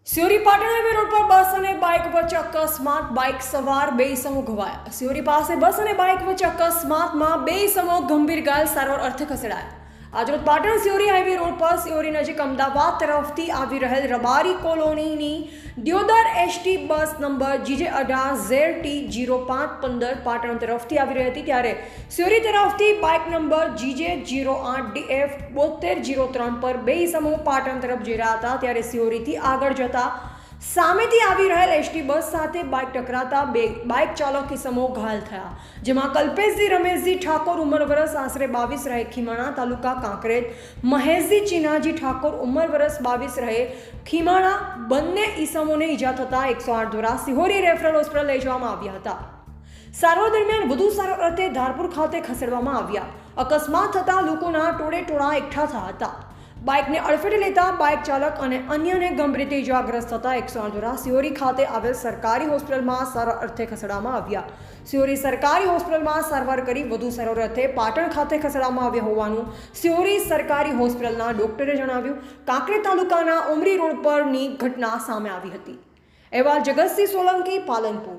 Siyori Patan highway road પર બસ અને bike વચ્ચે અકસ્માત, બાઇક સવાર બે ઇસમો ઘવાયા। સિયોરી પાસે બસ અને બાઇક વચ્ચે અકસ્માતમાં બે ઇસમો ગંભીર ઘાયલ સારવાર અર્થે ખસેડાયા। આજરોજ પાટણ સિયોરી હાઈવે રોડ પર સિયોરી નજીક અમદાવાદ તરફથી આવી રહેલ રબારી કોલોનીની Deodar ST bus number GJ18ZT0515 Patan તરફથી આવી રહી હતી, ત્યારે સિયોરી તરફથી બાઇક નંબર GJ08DF7203 પર બે ઇસમો પાટણ તરફ જઈ રહ્યા હતા, ત્યારે સિયોરીથી આગળ જતા સામેથી આવી રહેલ એસટી બસ સાથે બાઇક ટકરાતા બે બાઇક ચાલક ઇસમો ઘાયલ થયા, જેમાં કલ્પેશજી રમેશજી ઠાકોર ઉંમર વર્ષ આશરે 22 રહે ખીમાણા તાલુકા કાંકરેજ, મહેશજી ચીનાજી ઠાકોર ઉંમર વર્ષ 22 રહે ખીમાણા, બંને ઇસમોને ઈજા થતા 108 દ્વારા સિહોરી રેફરલ હોસ્પિટલ લઈ જવામાં આવ્યા હતા। સારવાર દરમિયાન વધુ સારવાર અર્થે ધારપુર ખાતે ખસેડવામાં આવ્યા। અકસ્માત થતા લોકોના ટોળે ટોળા એકઠા થયા હતા। બાઇકને અડફેટે લેતા બાઇક ચાલક અને અન્યને ગંભીર રીતે ઇજાગ્રસ્ત થતા 108 દ્વારા સિયોરી ખાતે આવેલ સરકારી હોસ્પિટલમાં સારવાર અર્થે ખસેડવામાં આવ્યા। સિયોરી સરકારી હોસ્પિટલમાં સારવાર કરી વધુ સારવાર અર્થે પાટણ ખાતે ખસેડવામાં આવ્યા હોવાનું સિયોરી સરકારી હોસ્પિટલના ડોક્ટરે જણાવ્યું। કાંકરેજ તાલુકાના ઉમરી રોડ પરની ઘટના સામે આવી હતી। એવા જગતસિંહ સોલંકી, પાલનપુર।